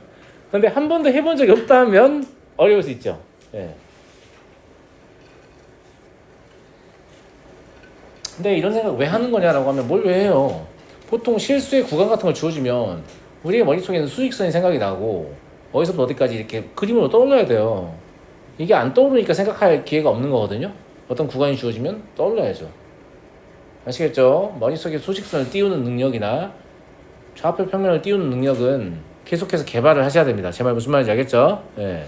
근데 한 번도 해본 적이 없다면 어려울 수 있죠. 예. 근데 이런 생각 왜 하는 거냐라고 하면 뭘 왜 해요? 보통 실수의 구간 같은 걸 주어지면 우리의 머릿속에는 수직선이 생각이 나고 어디서부터 어디까지 이렇게 그림으로 떠올려야 돼요. 이게 안 떠오르니까 생각할 기회가 없는 거거든요. 어떤 구간이 주어지면 떠올려야죠. 아시겠죠? 머릿속에 수직선을 띄우는 능력이나 좌표 평면을 띄우는 능력은 계속해서 개발을 하셔야 됩니다. 제 말 무슨 말인지 알겠죠? 예.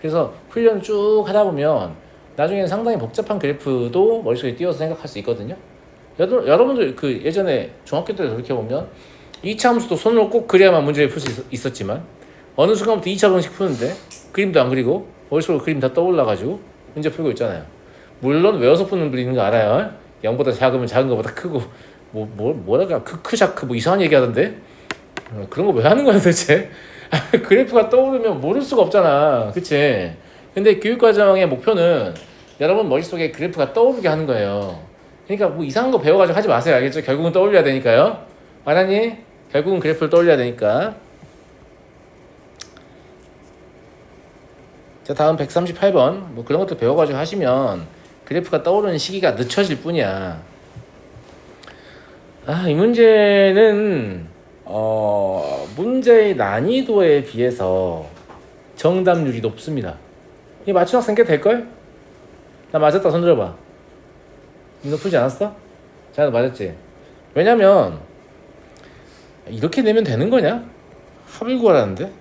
그래서 훈련을 쭉 하다 보면 나중에는 상당히 복잡한 그래프도 머릿속에 띄워서 생각할 수 있거든요. 여러분들 그 예전에 중학교 때 그렇게 보면 2차 함수도 손으로 꼭 그려야만 문제를 풀 수 있었지만 어느 순간부터 2차 공식 푸는데 그림도 안 그리고 머릿속으로 그림 다 떠올라가지고 문제 풀고 있잖아요. 물론 외워서 푸는 분이 있는 거 알아요. 0보다 작으면 작은 거보다 크고 뭐랄까 크크샤크 뭐 이상한 얘기 하던데 그런 거 왜 하는 거야 도대체. 그래프가 떠오르면 모를 수가 없잖아, 그치? 근데 교육과정의 목표는 여러분 머릿속에 그래프가 떠오르게 하는 거예요. 그러니까 뭐 이상한 거 배워가지고 하지 마세요, 알겠죠? 결국은 떠올려야 되니까요. 알았니? 결국은 그래프를 떠올려야 되니까. 자, 다음 138번 뭐 그런 것도 배워가지고 하시면 그래프가 떠오르는 시기가 늦춰질 뿐이야. 이 문제는 문제의 난이도에 비해서 정답률이 높습니다. 이 맞춘 학생 꽤 될걸? 나 맞았다 손 들어봐. 이거 풀지 않았어? 자, 맞았지? 왜냐면 이렇게 내면 되는 거냐? 합을 구하라는데?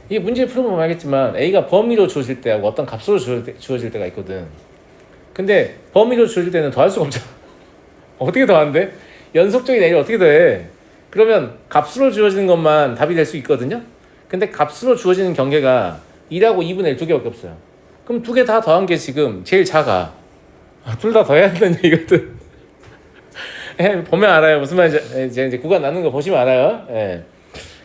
이게 문제 풀어보면 알겠지만 A가 범위로 주어질 때하고 어떤 값으로 주어질 때가 있거든. 근데 범위로 주어질 때는 더할 수가 없잖아. 어떻게 더한대? 연속적인 A를 어떻게 더해? 그러면 값으로 주어지는 것만 답이 될 수 있거든요. 근데 값으로 주어지는 경계가 2라고 2분의 1 두 개밖에 없어요. 그럼 두 개 다 더한 게 지금 제일 작아. 둘 다 더해야 된다는 얘기거든. 보면 알아요. 무슨 말인지. 이제 구간 나눈 거 보시면 알아요. 예.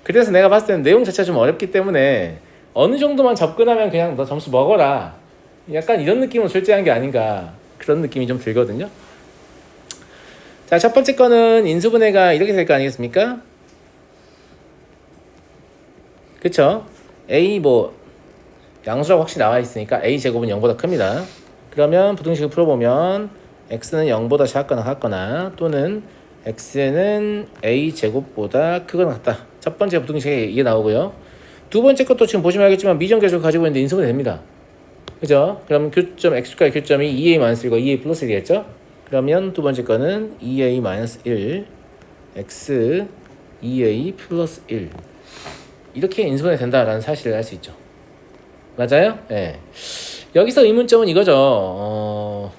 그래서 내가 봤을 때는 내용 자체가 좀 어렵기 때문에 어느 정도만 접근하면 그냥 너 점수 먹어라. 약간 이런 느낌으로 출제한 게 아닌가. 그런 느낌이 좀 들거든요. 자, 첫 번째 거는 인수분해가 이렇게 될 거 아니겠습니까? 그쵸? A 양수라고 확실히 나와 있으니까 A 제곱은 0보다 큽니다. 그러면 부등식을 풀어보면 x는 0보다 작거나 같거나 또는 x는 A 제곱보다 크거나 같다. 첫 번째 부등식에 이게 나오고요. 두 번째 것도 지금 보시면 알겠지만 미정계수를 가지고 있는데 인수분해 됩니다. 그죠? 그럼 교점 x축과의 교점이 2a-1과 2a 플러스 1이겠죠? 그러면 두 번째 거는 2a-1 x 2a 플러스 1 이렇게 인수분해 된다라는 사실을 알 수 있죠. 맞아요? 네. 여기서 의문점은 이거죠.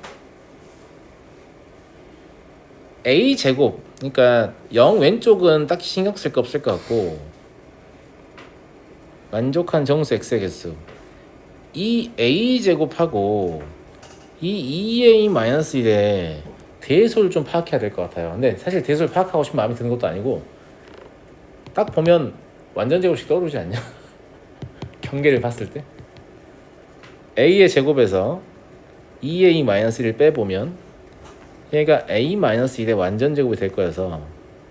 a 제곱 그러니까 0 왼쪽은 딱히 신경 쓸 거 없을 것 같고 만족한 정수 x의 개수 이 a 제곱하고 이 2a-1의 대소를 좀 파악해야 될 것 같아요. 근데 사실 대소를 파악하고 싶은 마음이 드는 것도 아니고 딱 보면 완전 제곱식 떠오르지 않냐? 경계를 봤을 때 a의 제곱에서 2a-1을 빼보면 얘가 a-1의 완전 제곱이 될 거여서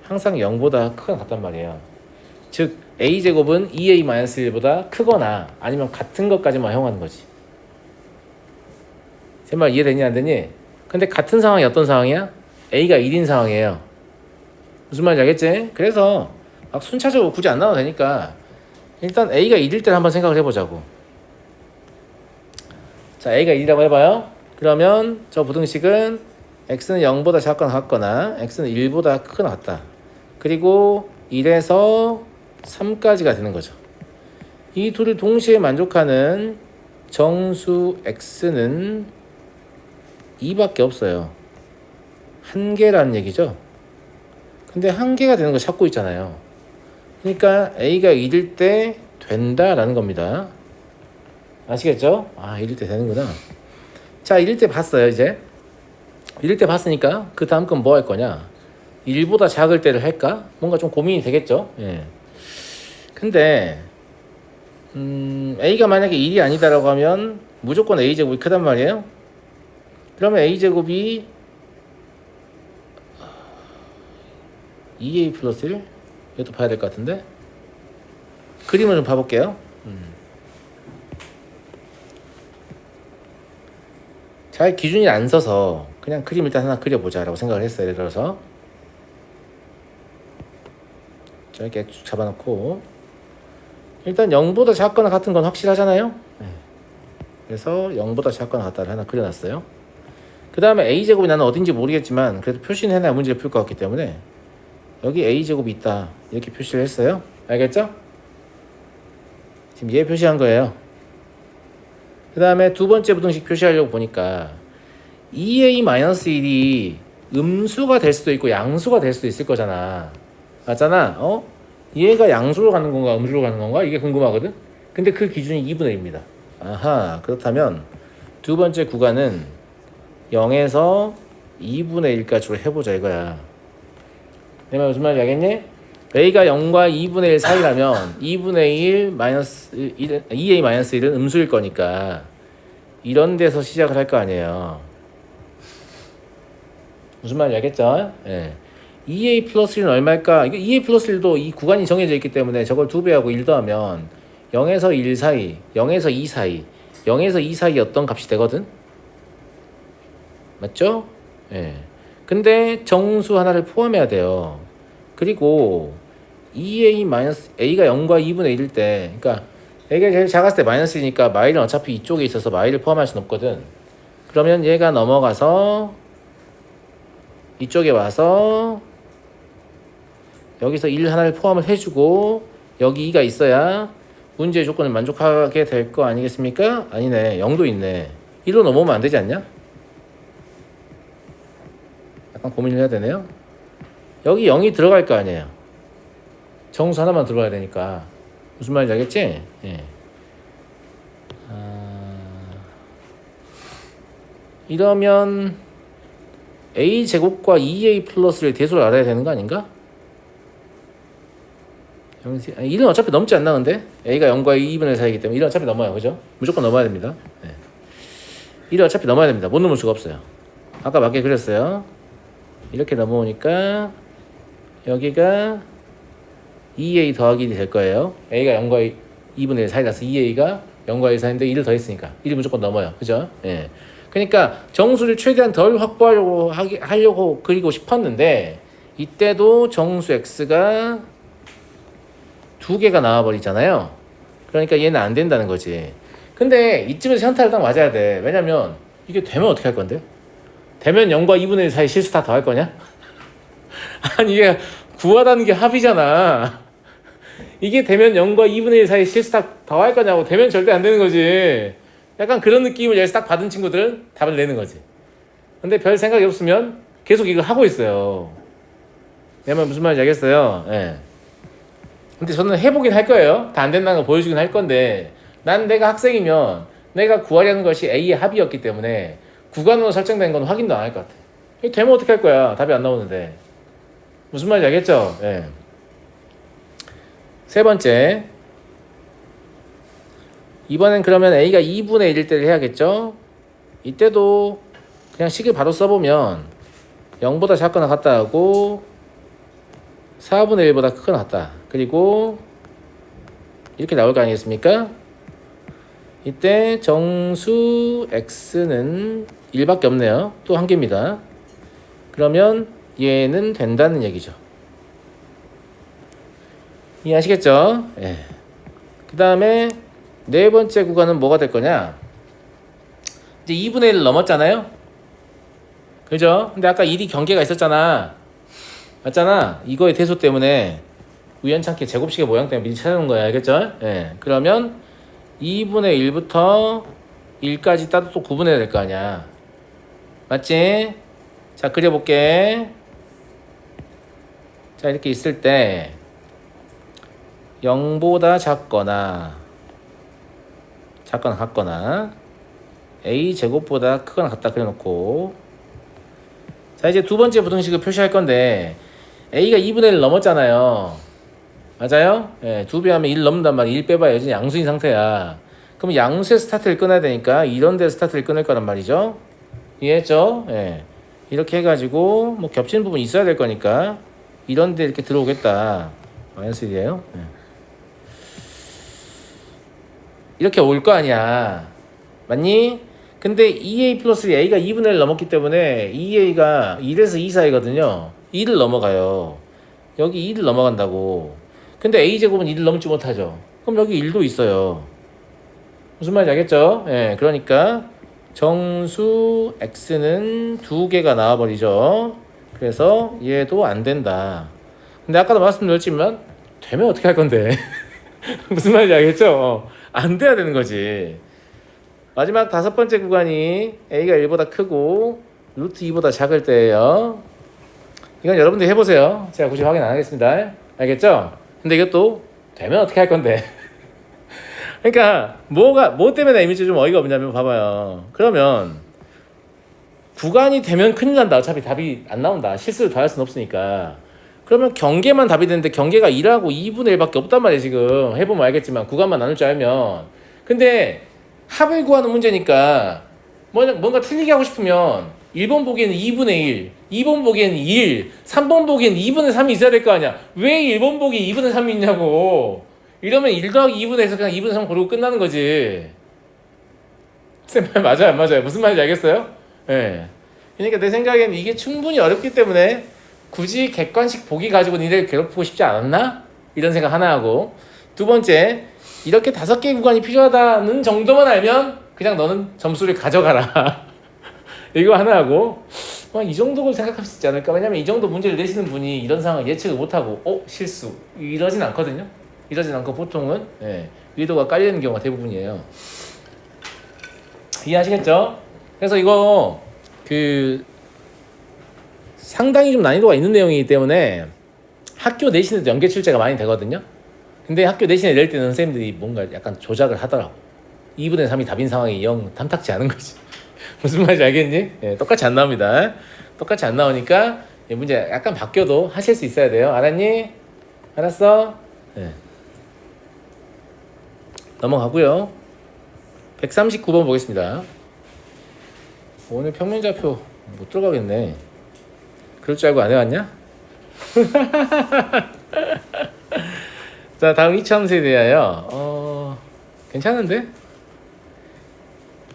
항상 0보다 크거나 같단 말이에요. 즉 a 제곱은 2a-1보다 크거나 아니면 같은 것까지만 허용하는 거지. 제 말 이해되니 안 되니? 근데 같은 상황이 어떤 상황이야? a가 1인 상황이에요. 무슨 말인지 알겠지? 그래서 막 순차적으로 굳이 안 나와도 되니까 일단 a가 1일 때를 한번 생각을 해보자고. 자, a가 1이라고 해봐요. 그러면 저 부등식은 x는 0보다 작거나 같거나 x는 1보다 크거나 같다. 그리고 1에서 3까지가 되는 거죠. 이 둘을 동시에 만족하는 정수 x는 2밖에 없어요. 한 개라는 얘기죠. 근데 한 개가 되는 거 찾고 있잖아요. 그러니까 a가 1일 때 된다라는 겁니다. 아시겠죠? 1일 때 되는구나. 자, 1일 때 봤어요. 이제 1일 때 봤으니까 그 다음 건 뭐 할 거냐? 1보다 작을 때를 할까? 뭔가 좀 고민이 되겠죠. 예. 근데 a가 만약에 1이 아니다라고 하면 무조건 a제곱이 크단 말이에요. 그러면 a제곱이 2a 플러스 1? 이것도 봐야 될 것 같은데 그림을 좀 봐볼게요. 잘 기준이 안 서서 그냥 그림 일단 하나 그려보자 라고 생각을 했어요. 예를 들어서 자, 이렇게 쭉 잡아놓고 일단 0보다 작거나 같은 건 확실하잖아요. 그래서 0보다 작거나 같다를 하나 그려놨어요. 그 다음에 a제곱이 나는 어딘지 모르겠지만 그래도 표시는 해놔야 문제를 풀 것 같기 때문에 여기 a제곱이 있다 이렇게 표시를 했어요. 알겠죠? 지금 얘 표시한 거예요. 그 다음에 두 번째 부등식 표시하려고 보니까 2a-1이 음수가 될 수도 있고 양수가 될 수도 있을 거잖아. 맞잖아. 얘가 양수로 가는 건가 음수로 가는 건가 이게 궁금하거든. 근데 그 기준이 2분의 1입니다. 아하, 그렇다면 두 번째 구간은 0에서 2분의 1까지로 해보자 이거야. 내 말 무슨 말인지 알겠니? a가 0과 2분의 1 사이라면 2분의 1 마이너스 1, 2a 마이너스 1은 음수일 거니까 이런 데서 시작을 할 거 아니에요. 무슨 말인지 알겠죠? 예. 2a 플러스 1은 얼마일까? 이게 2a 플러스 1도 이 구간이 정해져 있기 때문에 저걸 2배하고 1 더하면 0에서 1 사이, 0에서 2 사이, 0에서 2 사이 어떤 값이 되거든? 맞죠? 예. 근데 정수 하나를 포함해야 돼요. 그리고 2a 마이너스 a가 0과 2분의 1일 때, 그러니까 a가 제일 작았을 때 마이너스이니까 마일은 어차피 이쪽에 있어서 마일을 포함할 수는 없거든. 그러면 얘가 넘어가서 이쪽에 와서 여기서 1 하나를 포함을 해주고 여기 2가 있어야 문제의 조건을 만족하게 될 거 아니겠습니까? 아니네, 0도 있네. 1로 넘어오면 안 되지 않냐? 약간 고민을 해야 되네요. 여기 0이 들어갈 거 아니에요. 정수 하나만 들어가야 되니까. 무슨 말인지 알겠지? 예. 이러면 a제곱과 2a 플러스를 대소를 알아야 되는 거 아닌가? 1은 어차피 넘지 않나 근데? a가 0과 2분의 사이이기 때문에 1은 어차피 넘어요. 그죠? 무조건 넘어야 됩니다. 네. 1은 어차피 넘어야 됩니다. 못 넘을 수가 없어요. 아까 맞게 그렸어요. 이렇게 넘어오니까 여기가 2a 더하기 1이 될 거예요. a가 0과 2분의 1 사이라서 2a가 0과 1 사이인데 1을 더했으니까 1이 무조건 넘어요. 그죠? 예. 그러니까 정수를 최대한 덜 하려고 그리고 싶었는데 이때도 정수 x가 두 개가 나와버리잖아요. 그러니까 얘는 안 된다는 거지. 근데 이쯤에서 현타를 딱 맞아야 돼. 왜냐면 이게 되면 어떻게 할 건데? 되면 0과 2분의 1 사이 실수 다 더할 거냐? 아니 이게 구하다는 게 합이잖아. 이게 되면 0과 2분의 1 사이 실수 다 더할 거냐고. 되면 절대 안 되는 거지. 약간 그런 느낌을 여기서 딱 받은 친구들은 답을 내는 거지. 근데 별 생각이 없으면 계속 이걸 하고 있어요. 내 말 무슨 말인지 알겠어요? 예. 근데 저는 해보긴 할 거예요. 다 안 된다는 거 보여주긴 할 건데 난 내가 학생이면 내가 구하려는 것이 A의 합이었기 때문에 구간으로 설정된 건 확인도 안 할 것 같아. 이게 되면 어떻게 할 거야? 답이 안 나오는데. 무슨 말인지 알겠죠? 예. 세 번째, 이번엔 그러면 A가 2분의 1일 때를 해야겠죠? 이때도 그냥 식을 바로 써보면 0보다 작거나 같다 하고 4분의 1보다 크거나 같다. 그리고 이렇게 나올 거 아니겠습니까? 이때 정수 x는 1밖에 없네요. 또 한 개입니다. 그러면 얘는 된다는 얘기죠. 이해하시겠죠? 예. 그 다음에 네 번째 구간은 뭐가 될 거냐? 이제 2분의 1을 넘었잖아요? 그죠? 근데 아까 1이 경계가 있었잖아. 맞잖아? 이거의 대소 때문에 우연찮게 제곱식의 모양 때문에 미리 찾아놓은 거야. 알겠죠? 예. 그러면 2분의 1부터 1까지 따로 또 구분해야 될 거 아니야. 맞지? 자, 그려볼게. 자, 이렇게 있을 때 0보다 작거나 같거나 a제곱보다 크거나 같다 그려놓고, 자, 이제 두 번째 부등식을 표시할 건데 a가 2분의 1 넘었잖아요. 맞아요? 예, 2배 하면 1 넘는단 말이야. 1 빼봐야 여전히 양수인 상태야. 그럼 양수의 스타트를 끊어야 되니까 이런 데 스타트를 끊을 거란 말이죠. 이해했죠? 예. 이렇게 해가지고 뭐 겹치는 부분이 있어야 될 거니까 이런 데 이렇게 들어오겠다. 마이너스 1이에요. 예. 이렇게 올 거 아니야. 맞니? 근데 2a 플러스 a가 2분의 1 넘었기 때문에 2a가 1에서 2 사이거든요. 2를 넘어가요. 여기 2를 넘어간다고. 근데 a제곱은 2를 넘지 못하죠. 그럼 여기 1도 있어요. 무슨 말인지 알겠죠? 예, 그러니까 정수 x는 두 개가 나와버리죠. 그래서 얘도 안 된다. 근데 아까도 말씀드렸지만 되면 어떻게 할 건데? 무슨 말인지 알겠죠? 안 돼야 되는 거지. 마지막 다섯 번째 구간이 a가 1보다 크고 루트 2보다 작을 때예요. 이건 여러분들이 해보세요. 제가 굳이 확인 안 하겠습니다. 알겠죠? 근데 이것도 되면 어떻게 할 건데? 그러니까 뭐 때문에 이미지 좀 어이가 없냐면 봐봐요. 그러면 구간이 되면 큰일 난다. 어차피 답이 안 나온다. 실수를 더 할 수는 없으니까. 그러면 경계만 답이 되는데 경계가 1하고 2분의 1밖에 없단 말이에요. 지금 해보면 알겠지만 구간만 나눌 줄 알면. 근데 합을 구하는 문제니까 뭔가 틀리게 하고 싶으면 1번 보기에는 2분의 1, 2번 보기에는 1, 3번 보기에는 2분의 3이 있어야 될 거 아니야. 왜 1번 보기 2분의 3이 있냐고. 이러면 1 더하기 2분의 1에서 그냥 2분의 3 고르고 끝나는 거지. 쌤 맞아요 안 맞아요? 무슨 말인지 알겠어요? 예. 네. 그러니까 내 생각에는 이게 충분히 어렵기 때문에 굳이 객관식 보기 가지고 니들 괴롭히고 싶지 않았나? 이런 생각 하나 하고, 두 번째, 이렇게 5개의 구간이 필요하다는 정도만 알면 그냥 너는 점수를 가져가라. 이거 하나 하고, 이 정도 생각할 수 있지 않을까? 왜냐면 이 정도 문제를 내시는 분이 이런 상황을 예측을 못하고 실수 이러진 않거든요. 이러진 않고 보통은 의도가 깔리는 경우가 대부분이에요. 이해하시겠죠? 그래서 이거 상당히 좀 난이도가 있는 내용이기 때문에 학교 내신에도 연계 출제가 많이 되거든요. 근데 학교 내신에 낼 때는 선생님들이 뭔가 약간 조작을 하더라고. 2분의 3이 답인 상황이 영 탐탁지 않은 거지. 무슨 말인지 알겠니? 똑같이 안 나옵니다. 똑같이 안 나오니까 문제 약간 바뀌어도 하실 수 있어야 돼요. 알았니? 알았어? 넘어가고요. 139번 보겠습니다. 오늘 평면좌표 못 들어가겠네. 그럴 줄 알고 안 해왔냐? 자, 다음 이차함수에 대하여 괜찮은데?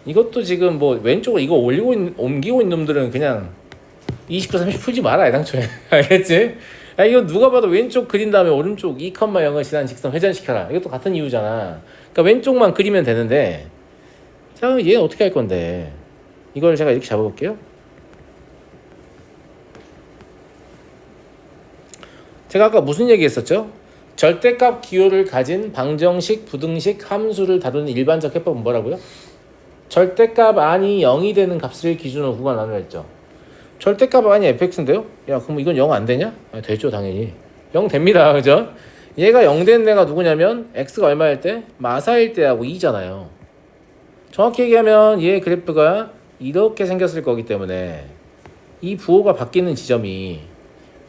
이것도 지금 왼쪽으로 이거 옮기고 있는 놈들은 그냥 20분 30 풀지 마라 애당초에. 알겠지? 이거 누가 봐도 왼쪽 그린 다음에 오른쪽 2,0을 지나는 직선 회전시켜라. 이것도 같은 이유잖아. 그러니까 왼쪽만 그리면 되는데, 자, 얘는 어떻게 할 건데? 이걸 제가 이렇게 잡아볼게요. 제가 아까 무슨 얘기 했었죠? 절대값 기호를 가진 방정식, 부등식, 함수를 다루는 일반적 해법은 뭐라고요? 절대값 안이 0이 되는 값을 기준으로 구간 나누라 했죠. 절대값 안이 fx인데요? 야, 그럼 이건 0 안 되냐? 되죠, 당연히. 0 됩니다, 그죠? 얘가 0 되는 애가 누구냐면 x가 얼마일 때? 마사일 때하고 2잖아요. 정확히 얘기하면 얘 그래프가 이렇게 생겼을 거기 때문에 이 부호가 바뀌는 지점이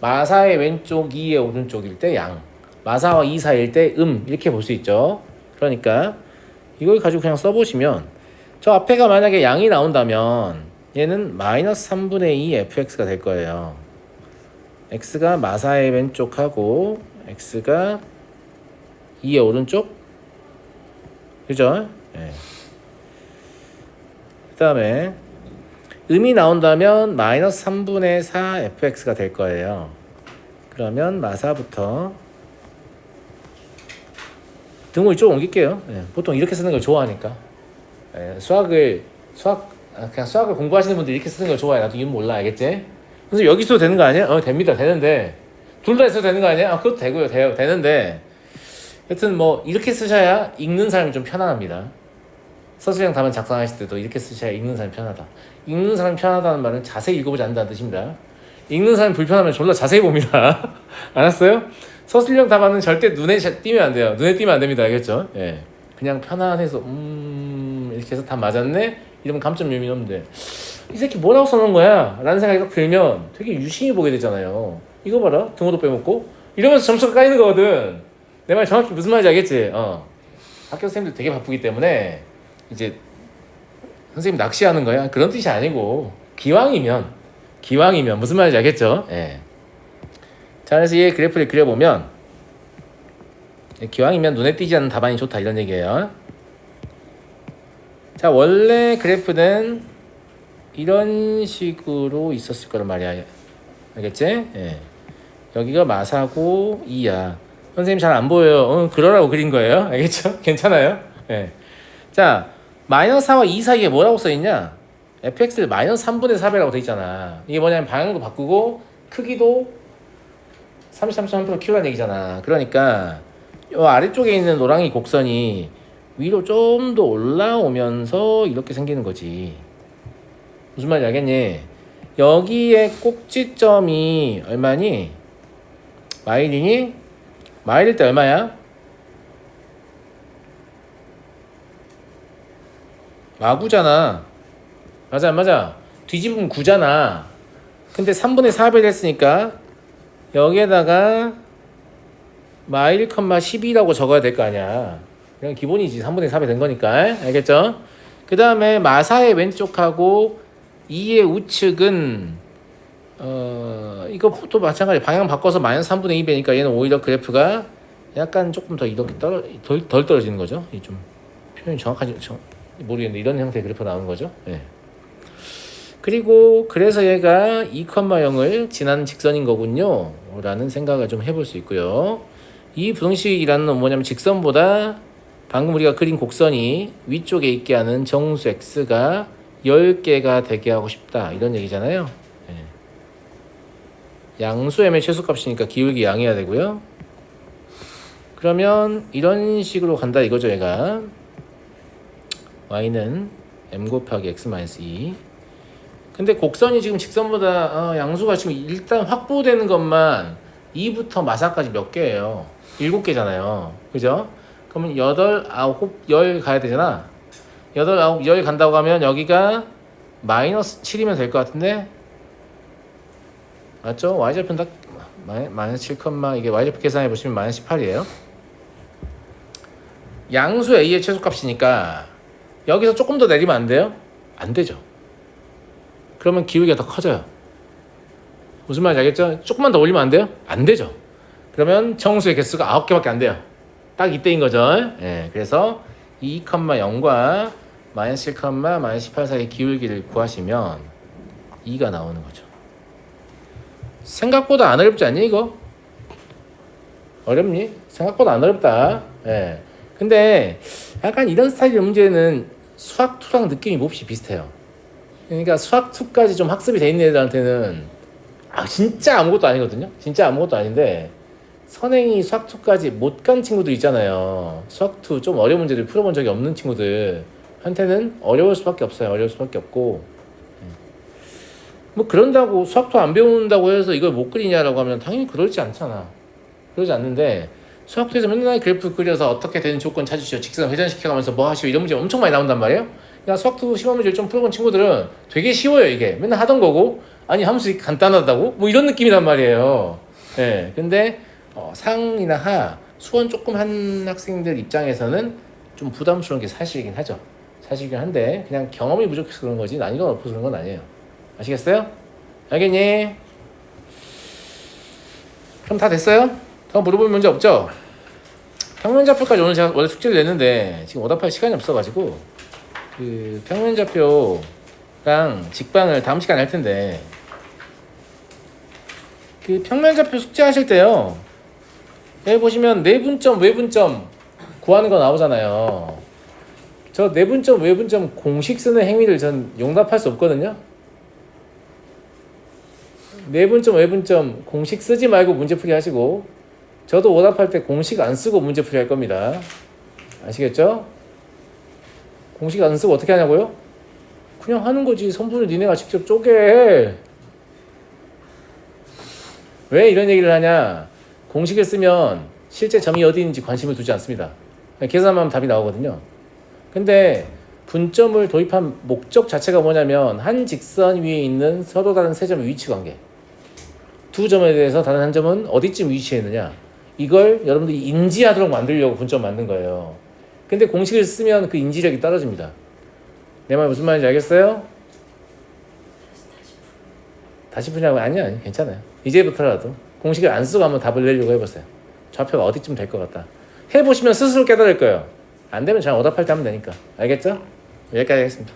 마사의 왼쪽, 2의 오른쪽일 때 양, 마사와 2 사이일 때 이렇게 볼 수 있죠. 그러니까 이걸 가지고 그냥 써보시면, 저 앞에가 만약에 양이 나온다면 얘는 마이너스 3분의 2 fx가 될 거예요. x가 마사의 왼쪽하고 x가 2의 오른쪽, 그죠? 그 다음에 음이 나온다면 마이너스 3분의 4 fx가 될 거예요. 그러면 마사부터 등호 이쪽 옮길게요. 보통 이렇게 쓰는 걸 좋아하니까. 수학을 공부하시는 분들 이렇게 쓰는 걸 좋아해. 나도 이건 몰라, 알겠지? 그래서 여기서 되는 거 아니야? 됩니다. 되는데 둘 다 있어도 되는 거 아니야? 그것도 되고요. 되는데 하여튼 이렇게 쓰셔야 읽는 사람이 좀 편안합니다. 서술형 답안 작성하실 때도 이렇게 쓰셔야 읽는 사람이 편하다. 읽는 사람이 편하다는 말은 자세히 읽어보지 않는다는 뜻입니다. 읽는 사람이 불편하면 졸라 자세히 봅니다. 알았어요? 서술형 답안은 절대 눈에 띄면 안 돼요. 눈에 띄면 안 됩니다. 알겠죠? 그냥 편안해서 이렇게 해서 다 맞았네? 이러면 감점 유의미 없는데, 이 새끼 뭐라고 써놓은 거야? 라는 생각이 딱 들면 되게 유심히 보게 되잖아요. 이거 봐라, 등호도 빼먹고 이러면서 점수가 까이는 거거든. 내 말 정확히 무슨 말인지 알겠지? 학교 선생님들 되게 바쁘기 때문에 이제 선생님 낚시하는 거야, 그런 뜻이 아니고 기왕이면 무슨 말인지 알겠죠? 자, 그래서 이 그래프를 그려보면 기왕이면 눈에 띄지 않는 답안이 좋다, 이런 얘기예요. 자, 원래 그래프는 이런 식으로 있었을 거란 말이야. 알겠지? 여기가 마사고 2야. 선생님 잘 안 보여요. 그러라고 그린 거예요. 알겠죠? 괜찮아요? 자, 마이너스 4와 2 사이에 뭐라고 써있냐? fx를 마이너스 3분의 4배라고 돼 있잖아. 이게 뭐냐면 방향도 바꾸고 크기도 33.3% 키우라는 얘기잖아. 그러니까 요 아래쪽에 있는 노랑이 곡선이 위로 좀 더 올라오면서 이렇게 생기는 거지. 무슨 말인지 알겠니? 여기에 꼭지점이 얼마니? 마일이니? 마일일 때 얼마야? 마구잖아. 맞아, 맞아. 뒤집으면 9잖아. 근데 3분의 4배 됐으니까 여기에다가 마일 컴마 12라고 적어야 될 거 아니야. 그냥 기본이지. 3분의 4배 된 거니까. 알겠죠? 그 다음에 마사의 왼쪽하고 2의 우측은 이거 또 마찬가지. 방향 바꿔서 마이너스 3분의 2배니까 얘는 오히려 그래프가 약간 조금 더 이렇게 덜 떨어지는 거죠. 이 좀 표현이 정확한지 모르겠는데 이런 형태의 그래프가 나오는 거죠. 예. 그리고 그래서 얘가 2,0을 지나는 직선인 거군요 라는 생각을 좀 해볼 수 있고요. 이 부등식이라는 건 뭐냐면 직선보다 방금 우리가 그린 곡선이 위쪽에 있게 하는 정수 x가 10개가 되게 하고 싶다 이런 얘기잖아요. 예. 양수m의 최소값이니까 기울기 양해야 되고요. 그러면 이런 식으로 간다 이거죠. 얘가 y는 m 곱하기 x-2. 근데 곡선이 지금 직선보다 양수가 지금 일단 확보되는 것만 2부터 마사까지 몇 개예요? 7개잖아요. 그죠? 그러면 8, 9, 10 가야 되잖아. 8, 9, 10 간다고 하면 여기가 마이너스 7이면 될 것 같은데 맞죠? y좌표는 딱 마이너스 7, 이게 y좌표 계산해 보시면 마이너스 18이에요. 양수 a의 최소값이니까 여기서 조금 더 내리면 안 돼요? 안 되죠. 그러면 기울기가 더 커져요. 무슨 말인지 알겠죠? 조금만 더 올리면 안 돼요? 안 되죠. 그러면 정수의 개수가 9개밖에 안 돼요. 딱 이때인 거죠. 예, 그래서 2,0과 마이너스 7, 마이너스 18 사이 기울기를 구하시면 2가 나오는 거죠. 생각보다 안 어렵지 않니 이거? 어렵니? 생각보다 안 어렵다. 예. 근데 약간 이런 스타일의 문제는 수학2랑 느낌이 몹시 비슷해요. 그러니까 수학2까지 좀 학습이 돼 있는 애들한테는 진짜 아무것도 아니거든요. 진짜 아무것도 아닌데 선행이 수학2까지 못 간 친구들 있잖아요. 수학2 좀 어려운 문제를 풀어본 적이 없는 친구들한테는 어려울 수밖에 없어요. 어려울 수밖에 없고 뭐 그런다고 수학2 안 배운다고 해서 이걸 못 그리냐라고 하면 당연히 그러지 않잖아. 그러지 않는데 수학투에서 맨날 그래프 그려서 어떻게 되는 조건 찾으시오, 직선 회전시켜가면서 뭐 하시오 이런 문제 엄청 많이 나온단 말이에요. 그러니까 수학투 시험 문제를 좀 풀어본 친구들은 되게 쉬워요. 이게 맨날 하던 거고 아니 함수 간단하다고 뭐 이런 느낌이란 말이에요. 예. 근데 상이나 하 수원 조금 한 학생들 입장에서는 좀 부담스러운 게 사실이긴 하죠. 사실이긴 한데 그냥 경험이 부족해서 그런 거지 난이도가 높아서 그런 건 아니에요. 아시겠어요? 알겠니? 그럼 다 됐어요? 더 물어볼 문제 없죠? 평면좌표까지 오늘 제가 원래 숙제를 냈는데 지금 오답할 시간이 없어가지고 그 평면좌표랑 직방을 다음 시간에 할 텐데 그 평면좌표 숙제하실 때요 여기 보시면 내분점 외분점 구하는 거 나오잖아요. 저 내분점 외분점 공식 쓰는 행위를 전 용납할 수 없거든요. 내분점 외분점 공식 쓰지 말고 문제풀이 하시고 저도 오답할 때 공식 안 쓰고 문제풀이 할 겁니다. 아시겠죠? 공식 안 쓰고 어떻게 하냐고요? 그냥 하는 거지. 선분을 니네가 직접 쪼개. 왜 이런 얘기를 하냐? 공식을 쓰면 실제 점이 어디 있는지 관심을 두지 않습니다. 계산만 하면 답이 나오거든요. 근데 분점을 도입한 목적 자체가 뭐냐면 한 직선 위에 있는 서로 다른 세 점의 위치 관계. 두 점에 대해서 다른 한 점은 어디쯤 위치해 있느냐. 이걸 여러분들이 인지하도록 만들려고 분점 만든 거예요. 근데 공식을 쓰면 그 인지력이 떨어집니다. 내 말 무슨 말인지 알겠어요? 다시 푸냐고? 아니야, 괜찮아요. 이제부터라도 공식을 안 쓰고 한번 답을 내려고 해보세요. 좌표가 어디쯤 될 것 같다. 해보시면 스스로 깨달을 거예요. 안 되면 잘 오답할 때 하면 되니까. 알겠죠? 여기까지 하겠습니다.